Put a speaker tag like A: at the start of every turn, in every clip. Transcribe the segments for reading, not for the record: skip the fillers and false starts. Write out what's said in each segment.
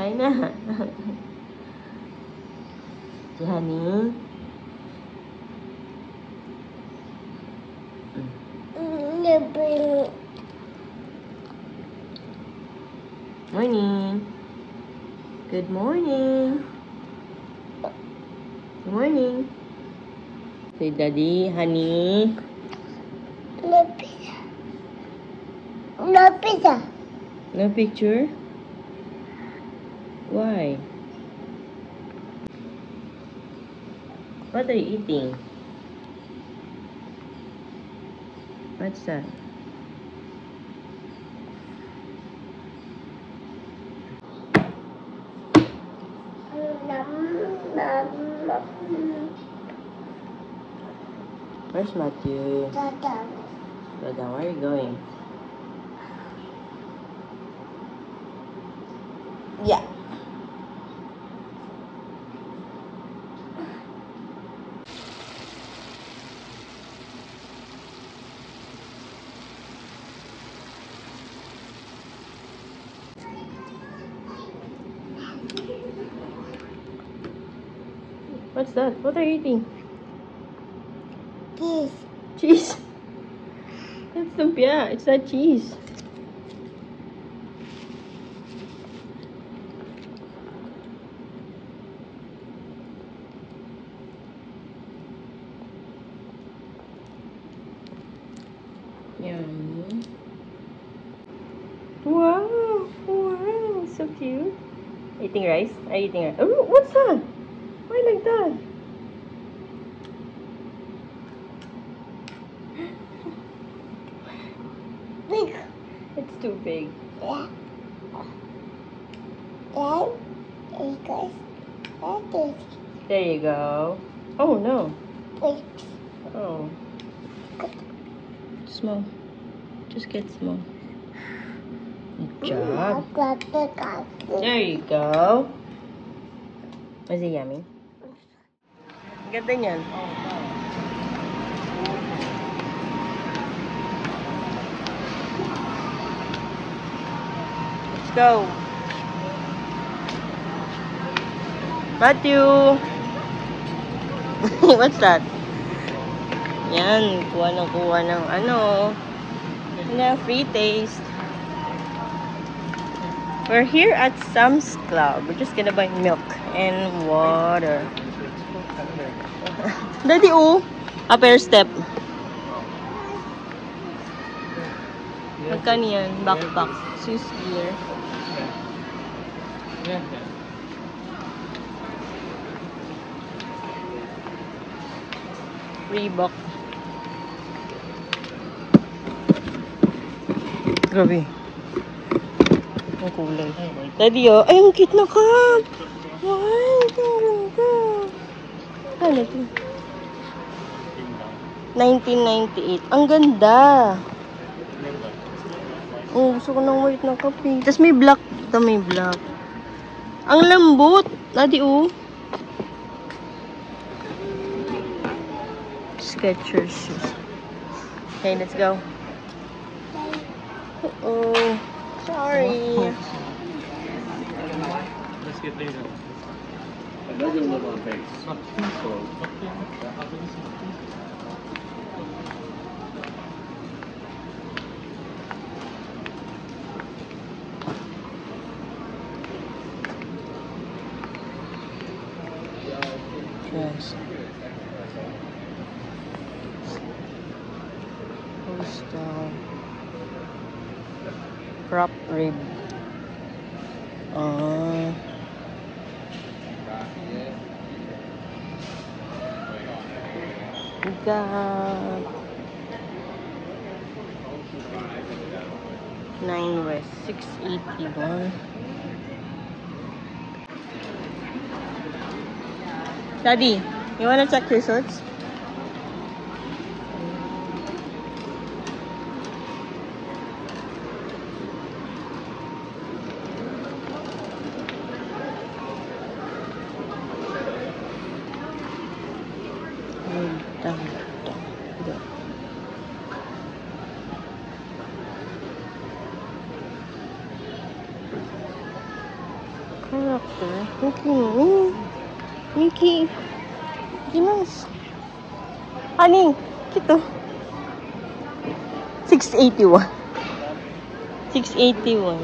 A: Kain na. Si Honey. Morning. Good morning. Good morning. Say Daddy, Honey.
B: No pizza. No pizza.
A: No picture? Why? What are you eating? What's that? Where's Matthew? Dada, where are you going? Yeah. What's that? What are you eating?
B: cheese.
A: Cheese. That's lumpia. It's not cheese. Yum. Wow. Wow. So cute. Eating rice? Are you eating rice? Oh, what's that? Why like that?
B: Big.
A: It's too big.
B: Yeah. Then it goes like this.
A: There you go. Oh no.
B: Big.
A: Oh. Small. Just get small. Good job. There you go. Was it yummy? Ganda niyan. Let's go. Matthew. What's that? Yan, kuha ng ano. Na free taste. We're here at Sam's Club. We're just gonna buy milk and water. Daddy, upper step. Magkano yan? Backpack. Swiss gear. Reebok. Grabe. Ang kulay. Daddy, ay, ang cute na cup! Wow, ang ganda. Ano ito? 1998. Ang ganda! Oh, gusto ko ng white na kape. Tapos may black. Ito may black. Ang lambot! Daddy, Skechers shoes. Okay, let's go. Uh-oh. Sorry.
C: Let's get later. Another little base.
A: Yes. Postal. Crop rib. We got 9 West 681. Daddy, you wanna check your shorts? Mickey. Mickey Mouse. Honey, kito. 681. 681.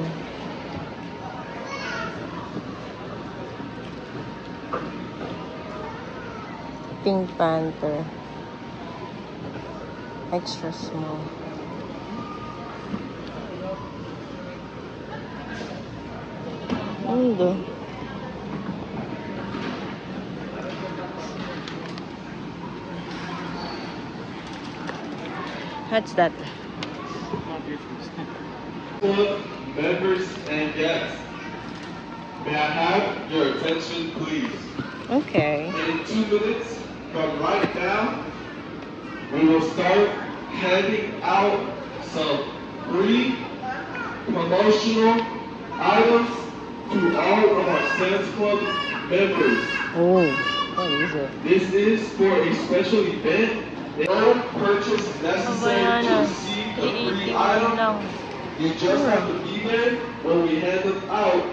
A: Pink Panther. Extra small. Ano? What's that?
D: Members and guests, may I have your attention, please?
A: Okay.
D: In 2 minutes from right now, we will start handing out some free promotional items to all of our Sam's Club members.
A: Oh, what is it?
D: This is for a special event. No purchase necessary to receive the free item. You just have to be there when we hand them out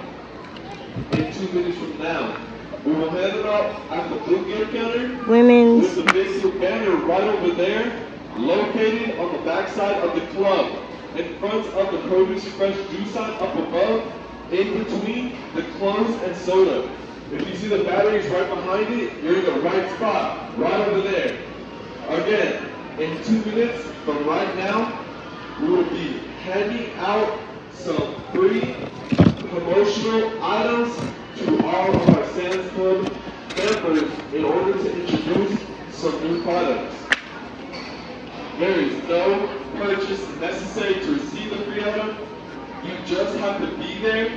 D: in 2 minutes from now. We will hand them out at the blue gift counter
A: Women's.
D: with the big blue banner right over there, located on the backside of the club, in front of the Produce Fresh juice sign up above, in between the clothes and soda. If you see the batteries right behind it, you're in the right spot, right over there. Again, in 2 minutes from right now, we will be handing out some free promotional items to all of our Sam's Club members in order to introduce some new products. There is no purchase necessary to receive the free item. You just have to be there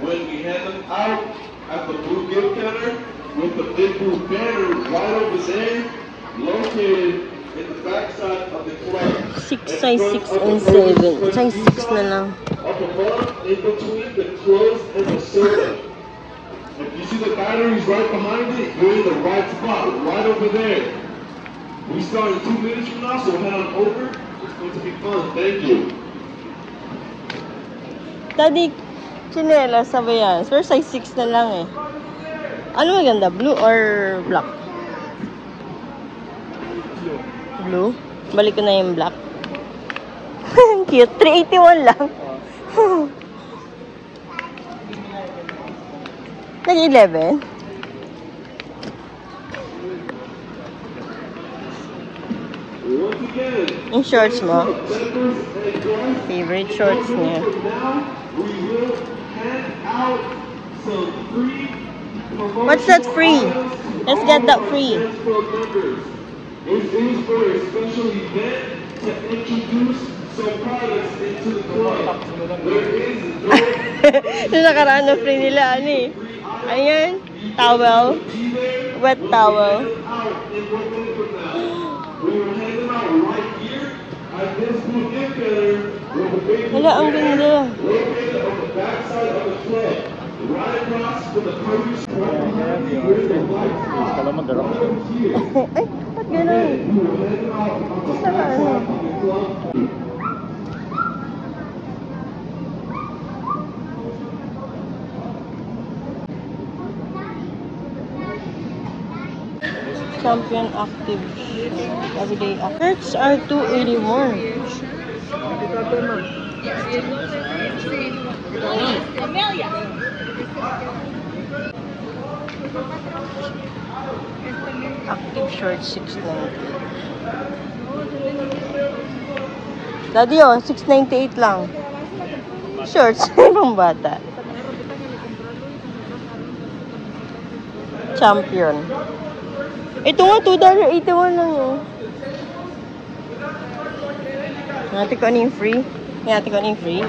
D: when we hand them out at the blue gift counter with the big blue banner right over there, located in the backside of the club.
A: 6, size 6 and 7. Size 6 na lang.
D: Up above, in between the clothes and the soda. If you see the batteries right behind it, you're in the right spot, right over there. We start in 2 minutes from now, so head on over. It's going to be fun. Thank you.
A: Daddy, chinelas, sabi yan. Pero size 6 na lang eh. Ano maganda? Blue or black? Blue? Balik ko na yung black. Cute. 381 lang. Nag-11?
D: Once again,
A: Yung shorts mo?
D: members and guests,
A: Favorite shorts niya.
D: now we will hand out some free
A: What's that free? Let's get that free.
D: This is for a special event to introduce some products into the club. There is no
A: Yung nakaraan na free nila, ano eh. Ayan, towel. Wet towel.
D: out in 1 minute from now. We will hand them out right here at this blue gift counter with the big
A: Hala, ang ganda.
D: located on the backside of the club. Right across from the produce right behind you with the white spot. Right over here.
A: Ay, ba't gano'n?
D: We will hand them out on the
A: Saka ano?
D: backside of the club.
A: Champion Active. Everyday Active. Shirts are 281. Active shorts 690. Daddy, oh, 698 lang. Shorts, ibang bata. Champion. Ito nga, $2.81 lang yun. Natin ko ano yung free? Natin ko ano yung free?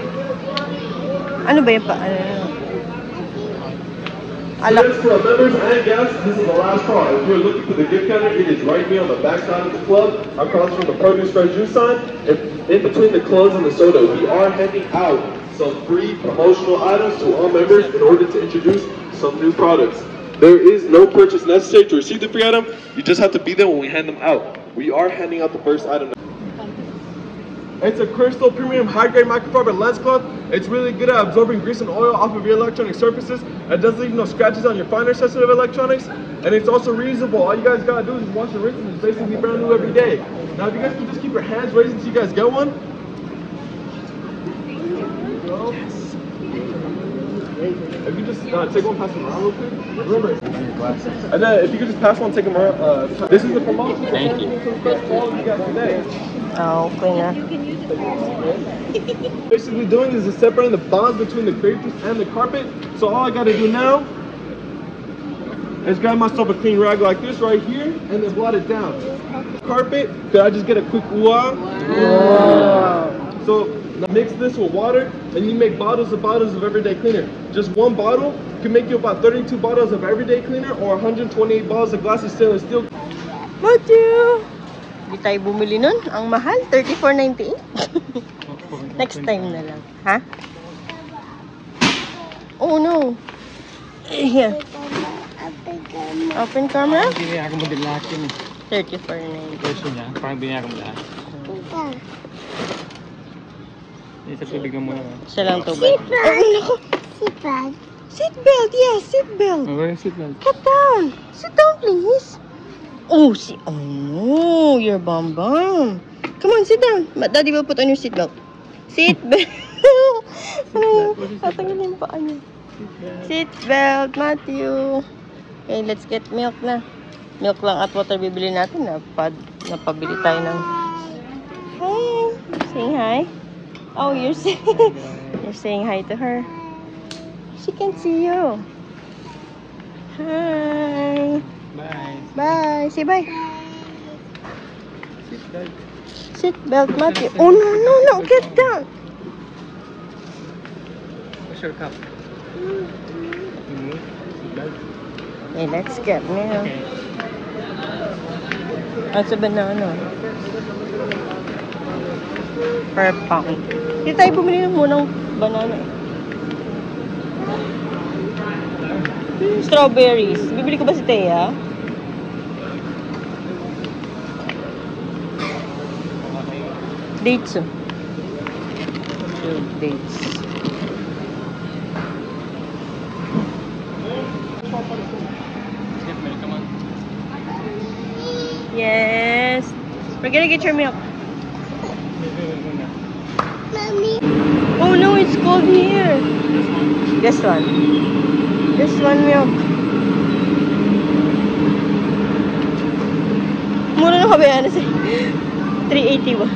A: Ano ba yung pa? Alak.
D: Yes, for members and guests, this is the last call. If you're looking for the gift counter, it is right here on the back side of the club, across from the Produce Fresh juice sign, and in between the clothes and the soda. We are handing out some free promotional items to all members in order to introduce some new products. There is no purchase necessary to receive the free item. You just have to be there when we hand them out. We are handing out the first item. It's a crystal premium high-grade microfiber lens cloth. It's really good at absorbing grease and oil off of your electronic surfaces. It doesn't leave no scratches on your finer sensitive electronics. And it's also reusable. All you guys gotta do is wash and rinse, and it's basically brand new every day. Now, if you guys can just keep your hands raised until you guys get one. If you just take one, pass them around real quick. Remember, and then if you could just pass one, take them around. This is the promotion. Thank you.
A: Okay na.
D: Basically doing is just separating the bonds between the grape juice and the carpet. So all I gotta do now is grab myself a clean rag like this right here and then blot it down. Carpet, could I just get a quick ooh-ah? Wow. So mix this with water and you make bottles of everyday cleaner. Just one bottle can make you about 32 bottles of everyday cleaner or 128 bottles of glass of stainless steel.
A: Matthew! Hindi tayo bumili nun. Ang mahal, $34.98. Next time na lang. Ha? Oh no! Here. Open camera?
C: Binayaran mo din lahat yun eh.
A: $34.98.
C: Version niya, parang binayaran mo lahat. Isa tubig na muna.
A: Siya lang tubig. Ay, naku!
B: Seatbelt.
A: Seatbelt! Yes, seatbelt!
C: Where is it, man?
A: Get down! Sit down, please! Oh, oh no! You're bum. Come on, sit down. Daddy will put on your seatbelt. Seatbelt! Ano yun? Tatanggalin pa niya. Seatbelt, Matthew! Okay, let's get milk na. Milk lang at water bibili natin. Napabili tayo ng... Hi! Saying hi? Oh, you're saying hi to her. She can see you. Hi.
C: Bye.
A: Bye. Say bye.
C: Seatbelt.
A: Seatbelt, Matthew. Oh, no. Get down.
C: What's your cup? Seatbelt.
A: Okay, let's get milk.
C: Okay.
A: That's a banana. Per pound. Hindi tayo bumili ng munang banana. Strawberries. Bibili ko ba si Thea? Dates. Dates.
C: Come on.
A: Yes. We're gonna get your milk.
B: Mommy.
A: Oh no, it's cold here. This one. This one milk. Mura na kabayan na siya. 380 ba?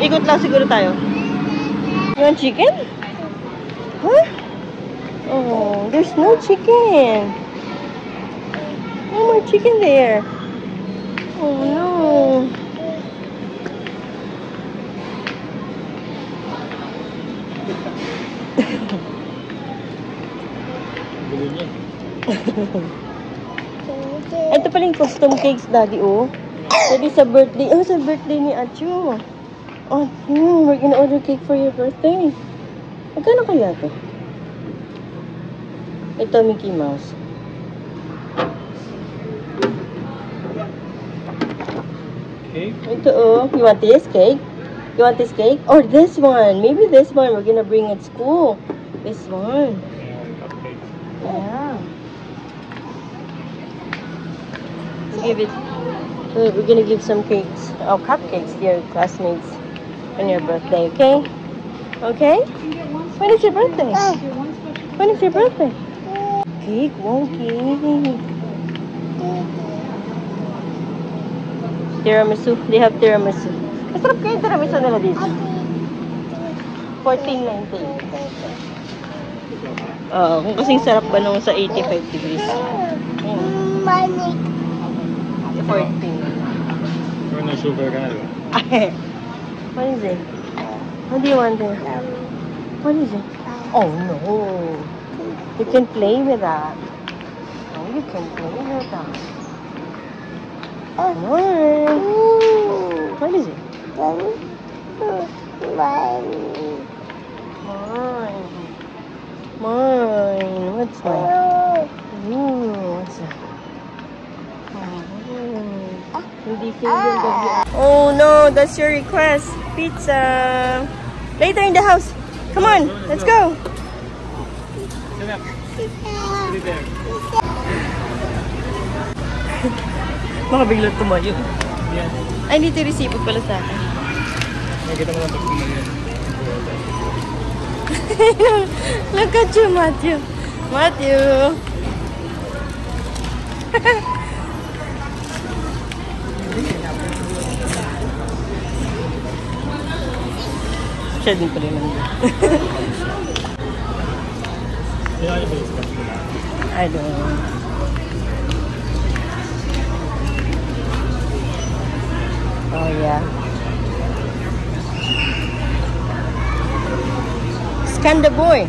A: Ikot lang siguro tayo. You want chicken? Huh? Oh, there's no chicken. No more chicken there. Oh no. Ito pala yung custom cakes, Daddy, oh. Daddy, sa birthday. Oh, sa birthday ni Acho. Oh, we're gonna order cake for your birthday. Magkano kaya ito? Ito, Mickey Mouse.
C: Okay.
A: Ito, oh. You want this cake? You want this cake? Or this one? Maybe this one we're gonna bring at school. This one. Yeah. Give it. We're gonna give some cakes, cupcakes to your classmates on your birthday, okay? Okay? When is your birthday? When is your birthday? Cake, wonky. Tiramisu. They have tiramisu. Masarap kayo tiramisu nila dito. 14.90. Kung kasing sarap ba nung sa 85 degrees.
B: Money.
A: 14.
C: Or no sugar ka na, diba?
A: What is it? What do you want there? What is it? Oh no. You can play with that. Oh, you can play with that. Come on. What is it? Mine. What's mine? Ooh, what's that? Hindi Gising yung gabi. Oh no, that's your request. Pizza. Later in the house. Come on, let's go. Baka biglang tumayo. Ay, dito resibo pala sa akin.
C: Nakita mo lang pag tumayo.
A: Look at you, Matthew. Matthew. Siya din pala nandun. I don't know. Oh yeah. Scan the boy.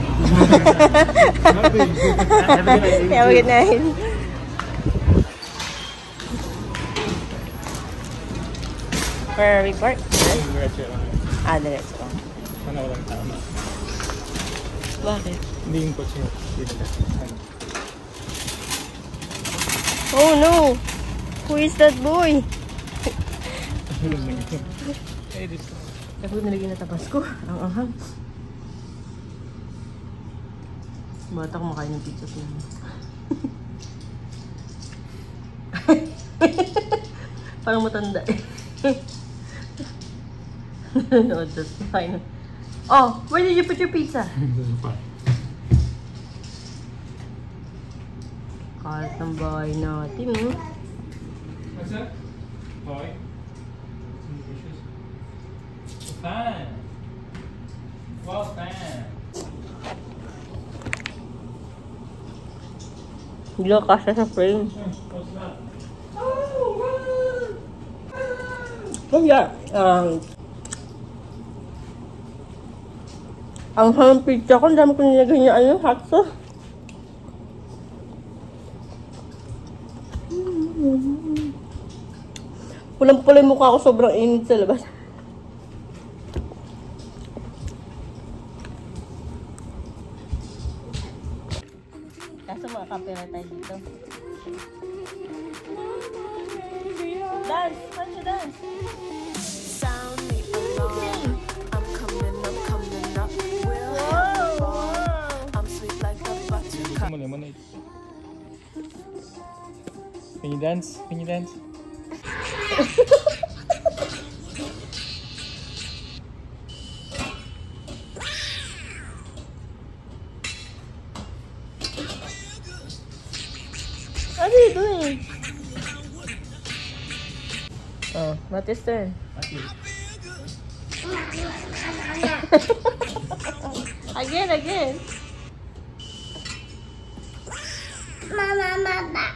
A: Have a good night. Where are we parked? Ah, diretso lang.
C: Sana walang tama.
A: Bakit?
C: Hindi yung kotse.
A: Oh no! Who is that boy? Ako nalagyan na tapas ko. Ang anghang. Bata kumakain ng pizza ko. Parang matanda eh. No, that's fine. Oh, where did you put your pizza? Kahit ng bahay natin, no?
C: What's that? Boy? Fan! Wow, fan!
A: Hindi ko kasya sa frame.
C: What's that?
A: Oh yeah. Ang ham pizza ko, ang dami ko nilagay niya hot sauce. Pulang-pula yung mukha ko, sobrang init sa labas. Kaso makakapera tayo dito. Dance! Saan siya dance?
E: Sound me alarm. I'm coming up. I'm sweet like a buttercup.
C: Come on, lemonade. Can you dance? Can you dance?
A: What are you doing? Oh, Matthew's turn. Again.
B: Mama.